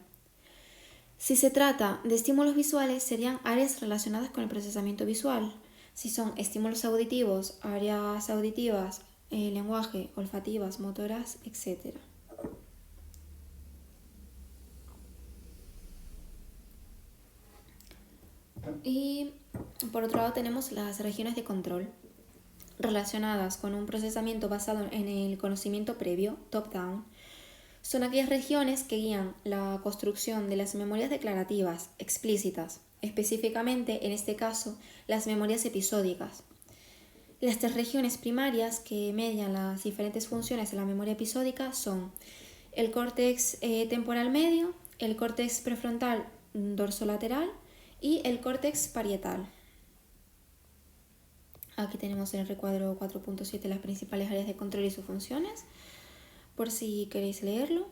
Si se trata de estímulos visuales, serían áreas relacionadas con el procesamiento visual. Si son estímulos auditivos, áreas auditivas, lenguaje, olfativas, motoras, etc. Y por otro lado tenemos las regiones de control, relacionadas con un procesamiento basado en el conocimiento previo, top-down. Son aquellas regiones que guían la construcción de las memorias declarativas, explícitas, específicamente en este caso las memorias episódicas. Las 3 regiones primarias que median las diferentes funciones de la memoria episódica son el córtex temporal medio, el córtex prefrontal dorsolateral y el córtex parietal. Aquí tenemos en el recuadro 4.7 las principales áreas de control y sus funciones. por si queréis leerlo.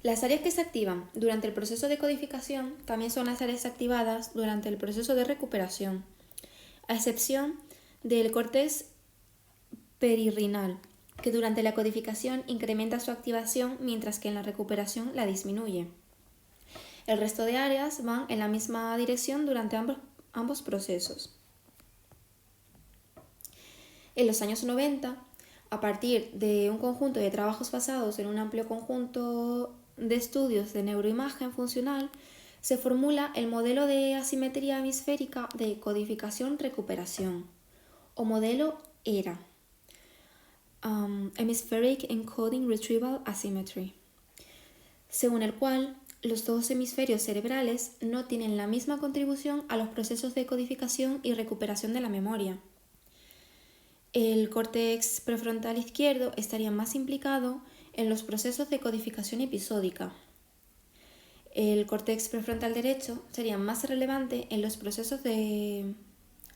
Las áreas que se activan durante el proceso de codificación también son las áreas activadas durante el proceso de recuperación, a excepción del córtex perirrinal, que durante la codificación incrementa su activación mientras que en la recuperación la disminuye. El resto de áreas van en la misma dirección durante ambos procesos. En los años 90, a partir de un conjunto de trabajos basados en un amplio conjunto de estudios de neuroimagen funcional, se formula el modelo de asimetría hemisférica de codificación-recuperación, o modelo ERA, Hemispheric Encoding Retrieval Asymmetry, según el cual los dos hemisferios cerebrales no tienen la misma contribución a los procesos de codificación y recuperación de la memoria. El córtex prefrontal izquierdo estaría más implicado en los procesos de codificación episódica. El córtex prefrontal derecho sería más relevante en los procesos de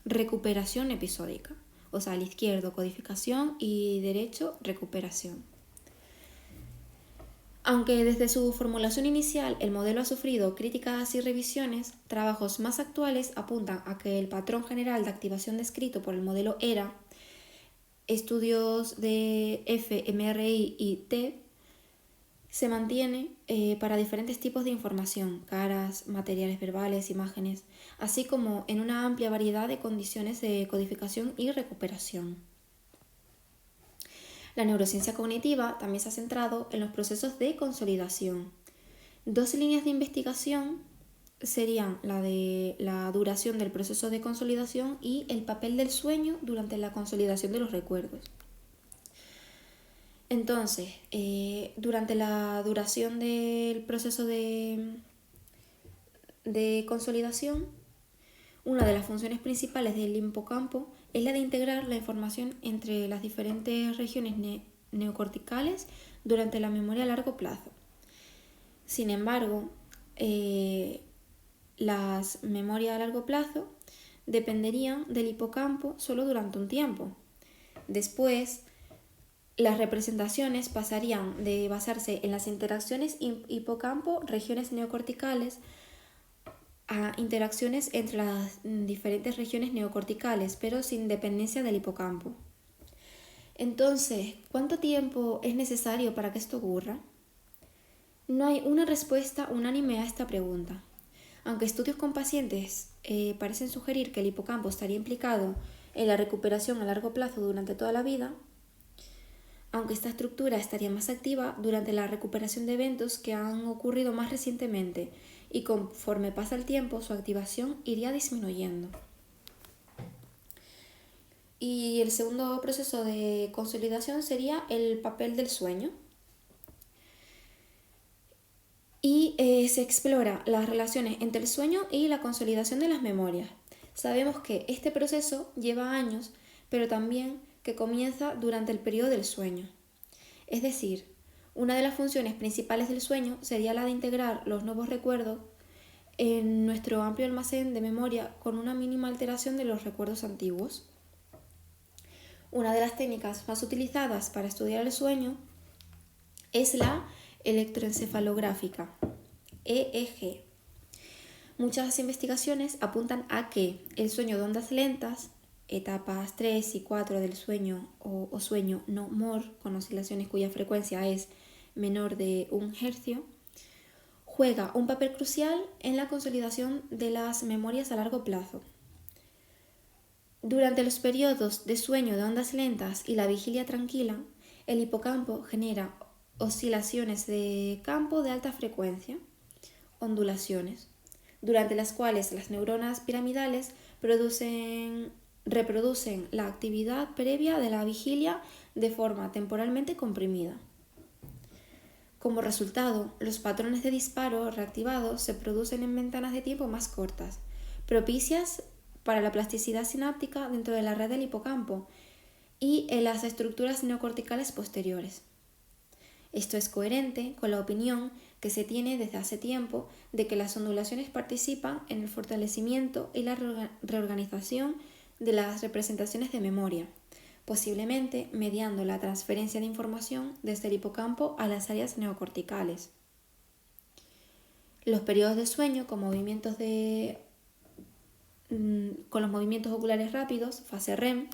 recuperación episódica, o sea, el izquierdo codificación y derecho recuperación. Aunque desde su formulación inicial el modelo ha sufrido críticas y revisiones, trabajos más actuales apuntan a que el patrón general de activación descrito por el modelo ERA, estudios de fMRI y T, se mantiene para diferentes tipos de información, caras, materiales verbales, imágenes, así como en una amplia variedad de condiciones de codificación y recuperación. La neurociencia cognitiva también se ha centrado en los procesos de consolidación. Dos líneas de investigación serían la de la duración del proceso de consolidación y el papel del sueño durante la consolidación de los recuerdos. Entonces, durante la duración del proceso de consolidación, una de las funciones principales del hipocampo es la de integrar la información entre las diferentes regiones neocorticales durante la memoria a largo plazo. Sin embargo, las memorias a largo plazo dependerían del hipocampo solo durante un tiempo. Después, las representaciones pasarían de basarse en las interacciones hipocampo-regiones neocorticales a interacciones entre las diferentes regiones neocorticales, pero sin dependencia del hipocampo. Entonces, ¿cuánto tiempo es necesario para que esto ocurra? No hay una respuesta unánime a esta pregunta. Aunque estudios con pacientes parecen sugerir que el hipocampo estaría implicado en la recuperación a largo plazo durante toda la vida, aunque esta estructura estaría más activa durante la recuperación de eventos que han ocurrido más recientemente y conforme pasa el tiempo su activación iría disminuyendo. Y el segundo proceso de consolidación sería el papel del sueño. Y se explora las relaciones entre el sueño y la consolidación de las memorias. Sabemos que este proceso lleva años, pero también que comienza durante el periodo del sueño. Es decir, una de las funciones principales del sueño sería la de integrar los nuevos recuerdos en nuestro amplio almacén de memoria con una mínima alteración de los recuerdos antiguos. Una de las técnicas más utilizadas para estudiar el sueño es la electroencefalográfica, EEG. Muchas investigaciones apuntan a que el sueño de ondas lentas, etapas 3 y 4 del sueño o sueño no MOR, con oscilaciones cuya frecuencia es menor de 1 Hz, juega un papel crucial en la consolidación de las memorias a largo plazo. Durante los periodos de sueño de ondas lentas y la vigilia tranquila, el hipocampo genera oscilaciones de campo de alta frecuencia, ondulaciones, durante las cuales las neuronas piramidales reproducen la actividad previa de la vigilia de forma temporalmente comprimida. Como resultado, los patrones de disparo reactivados se producen en ventanas de tiempo más cortas, propicias para la plasticidad sináptica dentro de la red del hipocampo y en las estructuras neocorticales posteriores. Esto es coherente con la opinión que se tiene desde hace tiempo de que las ondulaciones participan en el fortalecimiento y la reorganización de las representaciones de memoria, posiblemente mediando la transferencia de información desde el hipocampo a las áreas neocorticales. Los periodos de sueño con los movimientos oculares rápidos, fase REM,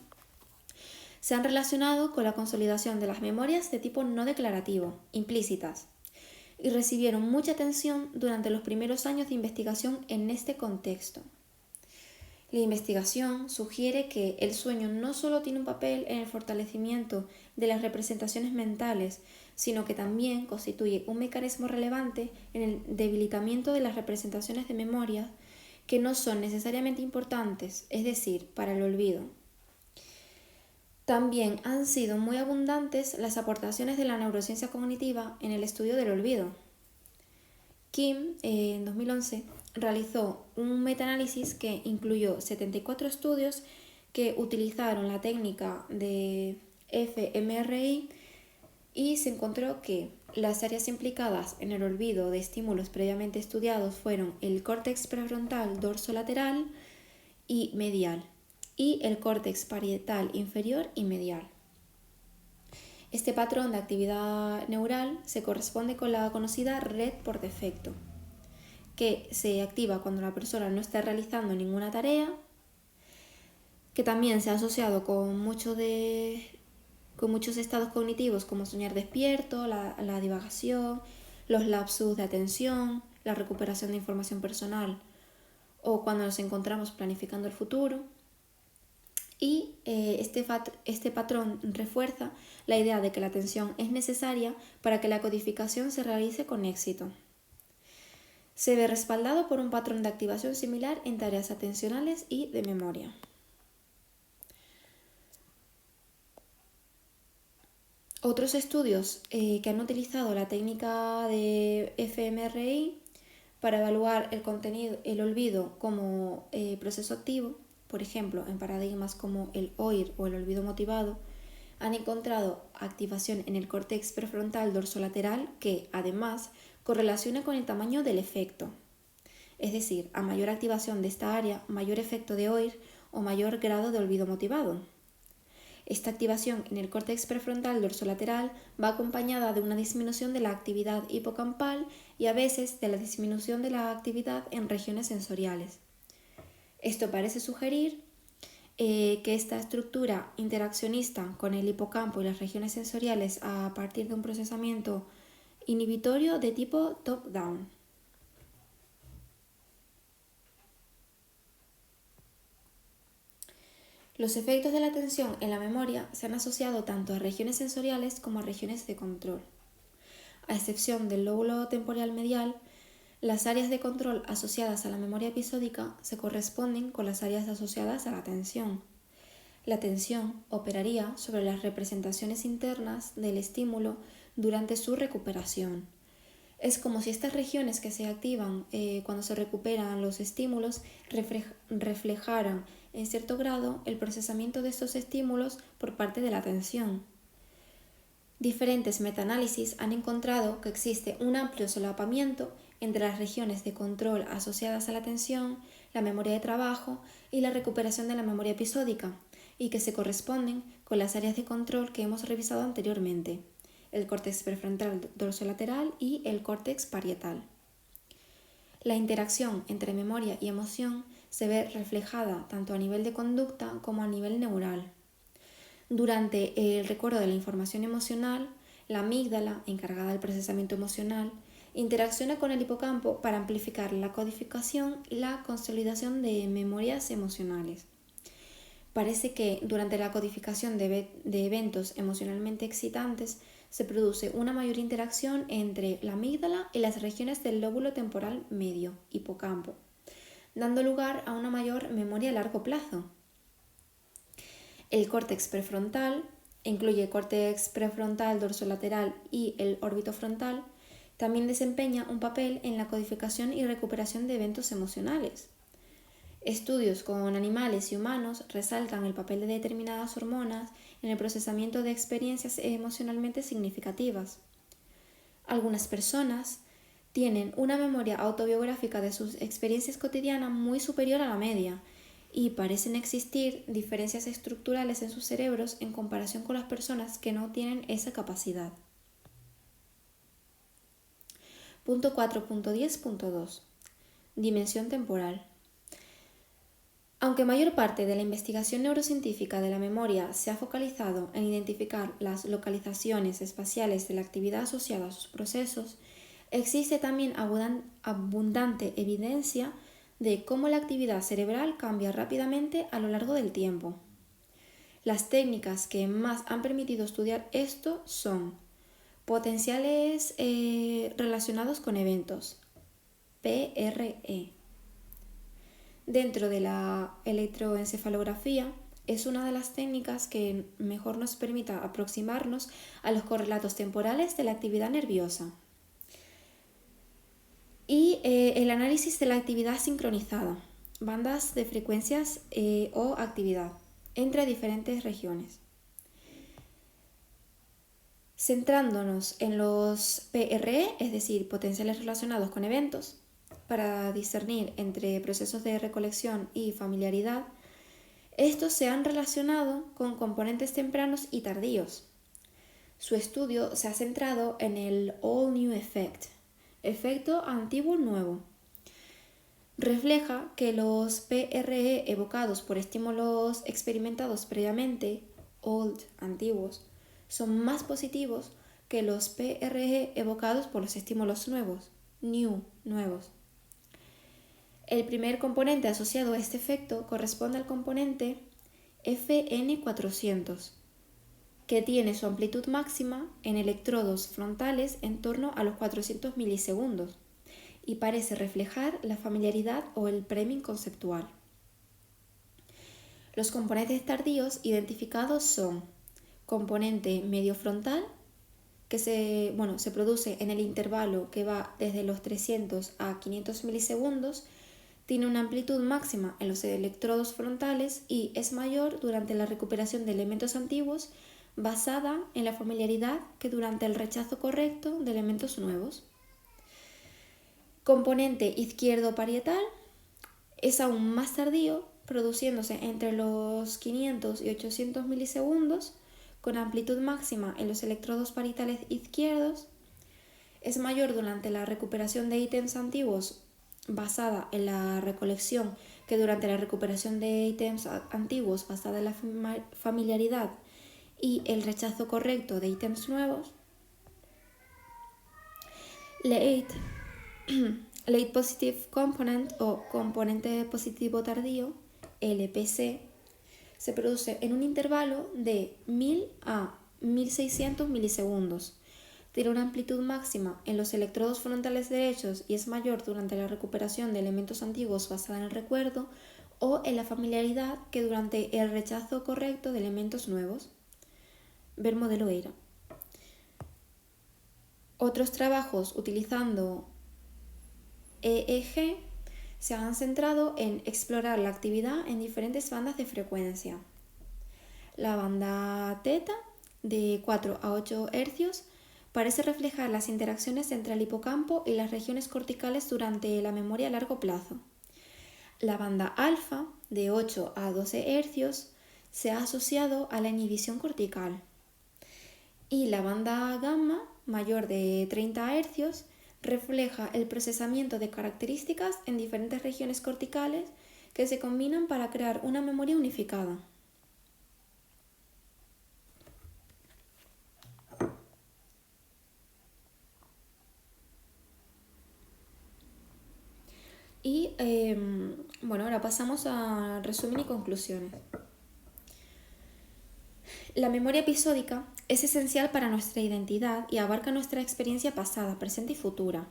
se han relacionado con la consolidación de las memorias de tipo no declarativo, implícitas, y recibieron mucha atención durante los primeros años de investigación en este contexto. La investigación sugiere que el sueño no solo tiene un papel en el fortalecimiento de las representaciones mentales, sino que también constituye un mecanismo relevante en el debilitamiento de las representaciones de memoria que no son necesariamente importantes, es decir, para el olvido. También han sido muy abundantes las aportaciones de la neurociencia cognitiva en el estudio del olvido. Kim, en 2011, realizó un metaanálisis que incluyó 74 estudios que utilizaron la técnica de fMRI y se encontró que las áreas implicadas en el olvido de estímulos previamente estudiados fueron el córtex prefrontal dorsolateral y medial y el córtex parietal inferior y medial. Este patrón de actividad neural se corresponde con la conocida red por defecto, que se activa cuando la persona no está realizando ninguna tarea, que también se ha asociado con muchos estados cognitivos como soñar despierto, la divagación, los lapsus de atención, la recuperación de información personal o cuando nos encontramos planificando el futuro. Y este patrón refuerza la idea de que la atención es necesaria para que la codificación se realice con éxito. Se ve respaldado por un patrón de activación similar en tareas atencionales y de memoria. Otros estudios que han utilizado la técnica de fMRI para evaluar el olvido como proceso activo, por ejemplo, en paradigmas como el OIR o el olvido motivado, han encontrado activación en el córtex prefrontal dorsolateral que, además, correlaciona con el tamaño del efecto. Es decir, a mayor activación de esta área, mayor efecto de OIR o mayor grado de olvido motivado. Esta activación en el córtex prefrontal dorsolateral va acompañada de una disminución de la actividad hipocampal y a veces de la disminución de la actividad en regiones sensoriales. Esto parece sugerir que esta estructura interaccionista con el hipocampo y las regiones sensoriales a partir de un procesamiento inhibitorio de tipo top-down. Los efectos de la atención en la memoria se han asociado tanto a regiones sensoriales como a regiones de control. A excepción del lóbulo temporal medial, las áreas de control asociadas a la memoria episódica se corresponden con las áreas asociadas a la atención. La atención operaría sobre las representaciones internas del estímulo durante su recuperación. Es como si estas regiones que se activan cuando se recuperan los estímulos reflejaran en cierto grado el procesamiento de estos estímulos por parte de la atención. Diferentes metaanálisis han encontrado que existe un amplio solapamiento entre las regiones de control asociadas a la atención, la memoria de trabajo y la recuperación de la memoria episódica, y que se corresponden con las áreas de control que hemos revisado anteriormente, el córtex prefrontal dorsolateral y el córtex parietal. La interacción entre memoria y emoción se ve reflejada tanto a nivel de conducta como a nivel neural. Durante el recuerdo de la información emocional, la amígdala, encargada del procesamiento emocional, interacciona con el hipocampo para amplificar la codificación y la consolidación de memorias emocionales. Parece que durante la codificación de eventos emocionalmente excitantes se produce una mayor interacción entre la amígdala y las regiones del lóbulo temporal medio, hipocampo, dando lugar a una mayor memoria a largo plazo. El córtex prefrontal incluye el córtex prefrontal dorsolateral y el órbito frontal. También desempeña un papel en la codificación y recuperación de eventos emocionales. Estudios con animales y humanos resaltan el papel de determinadas hormonas en el procesamiento de experiencias emocionalmente significativas. Algunas personas tienen una memoria autobiográfica de sus experiencias cotidianas muy superior a la media y parecen existir diferencias estructurales en sus cerebros en comparación con las personas que no tienen esa capacidad. Punto 4.10.2. Dimensión temporal. Aunque mayor parte de la investigación neurocientífica de la memoria se ha focalizado en identificar las localizaciones espaciales de la actividad asociada a sus procesos, existe también abundante evidencia de cómo la actividad cerebral cambia rápidamente a lo largo del tiempo. Las técnicas que más han permitido estudiar esto son potenciales relacionados con eventos, PRE. Dentro de la electroencefalografía es una de las técnicas que mejor nos permite aproximarnos a los correlatos temporales de la actividad nerviosa. Y el análisis de la actividad sincronizada, bandas de frecuencias o actividad entre diferentes regiones. Centrándonos en los PRE, es decir, potenciales relacionados con eventos, para discernir entre procesos de recolección y familiaridad, estos se han relacionado con componentes tempranos y tardíos. Su estudio se ha centrado en el All New Effect, efecto antiguo nuevo. Refleja que los PRE evocados por estímulos experimentados previamente, old, antiguos, son más positivos que los PRE evocados por los estímulos nuevos, new, nuevos. El primer componente asociado a este efecto corresponde al componente FN400, que tiene su amplitud máxima en electrodos frontales en torno a los 400 milisegundos y parece reflejar la familiaridad o el priming conceptual. Los componentes tardíos identificados son componente medio frontal, que se produce en el intervalo que va desde los 300 a 500 milisegundos, tiene una amplitud máxima en los electrodos frontales y es mayor durante la recuperación de elementos antiguos basada en la familiaridad que durante el rechazo correcto de elementos nuevos. Componente izquierdo parietal es aún más tardío, produciéndose entre los 500 y 800 milisegundos, con amplitud máxima en los electrodos parietales izquierdos. Es mayor durante la recuperación de ítems antiguos basada en la recolección que durante la recuperación de ítems antiguos basada en la familiaridad y el rechazo correcto de ítems nuevos. Late Positive Component o componente positivo tardío, LPC, se produce en un intervalo de 1000 a 1600 milisegundos. Tiene una amplitud máxima en los electrodos frontales derechos y es mayor durante la recuperación de elementos antiguos basada en el recuerdo o en la familiaridad que durante el rechazo correcto de elementos nuevos. Ver modelo ERA. Otros trabajos utilizando EEG se han centrado en explorar la actividad en diferentes bandas de frecuencia. La banda teta, de 4 a 8 Hz, parece reflejar las interacciones entre el hipocampo y las regiones corticales durante la memoria a largo plazo. La banda alfa, de 8 a 12 Hz, se ha asociado a la inhibición cortical. Y la banda gamma, mayor de 30 Hz, refleja el procesamiento de características en diferentes regiones corticales que se combinan para crear una memoria unificada. Y ahora pasamos a resumen y conclusiones. La memoria episódica es esencial para nuestra identidad y abarca nuestra experiencia pasada, presente y futura.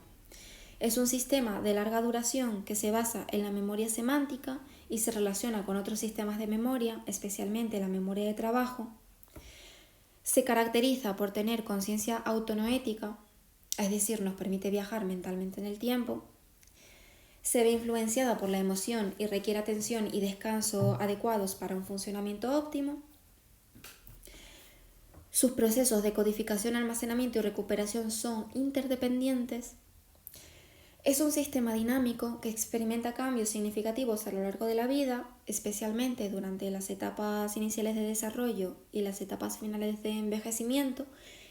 Es un sistema de larga duración que se basa en la memoria semántica y se relaciona con otros sistemas de memoria, especialmente la memoria de trabajo. Se caracteriza por tener conciencia autonoética, es decir, nos permite viajar mentalmente en el tiempo. Se ve influenciada por la emoción y requiere atención y descanso adecuados para un funcionamiento óptimo. Sus procesos de codificación, almacenamiento y recuperación son interdependientes. Es un sistema dinámico que experimenta cambios significativos a lo largo de la vida, especialmente durante las etapas iniciales de desarrollo y las etapas finales de envejecimiento,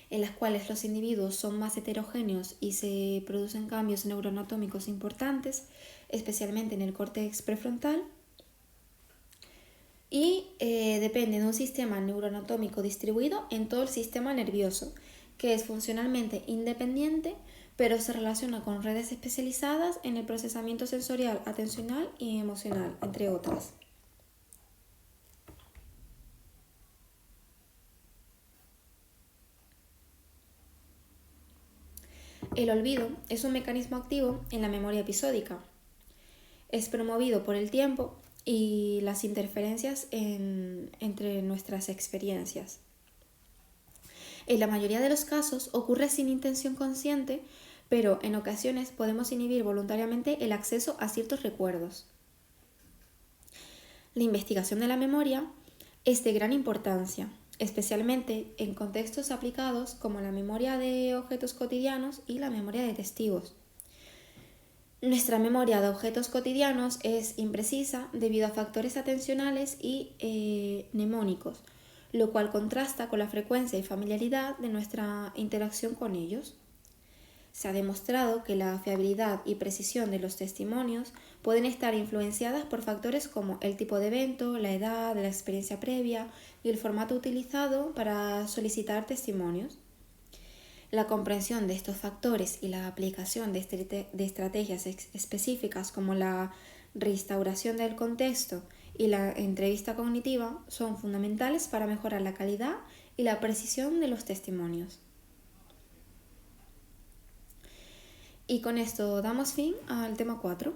en las cuales los individuos son más heterogéneos y se producen cambios neuroanatómicos importantes, especialmente en el córtex prefrontal, y depende de un sistema neuroanatómico distribuido en todo el sistema nervioso, que es funcionalmente independiente, pero se relaciona con redes especializadas en el procesamiento sensorial, atencional y emocional, entre otras. El olvido es un mecanismo activo en la memoria episódica. Es promovido por el tiempo y las interferencias entre nuestras experiencias. En la mayoría de los casos ocurre sin intención consciente, pero en ocasiones podemos inhibir voluntariamente el acceso a ciertos recuerdos. La investigación de la memoria es de gran importancia, especialmente en contextos aplicados como la memoria de objetos cotidianos y la memoria de testigos. Nuestra memoria de objetos cotidianos es imprecisa debido a factores atencionales y mnemónicos, lo cual contrasta con la frecuencia y familiaridad de nuestra interacción con ellos. Se ha demostrado que la fiabilidad y precisión de los testimonios pueden estar influenciadas por factores como el tipo de evento, la edad, la experiencia previa y el formato utilizado para solicitar testimonios. La comprensión de estos factores y la aplicación de estrategias específicas como la reinstauración del contexto y la entrevista cognitiva son fundamentales para mejorar la calidad y la precisión de los testimonios. Y con esto damos fin al tema 4.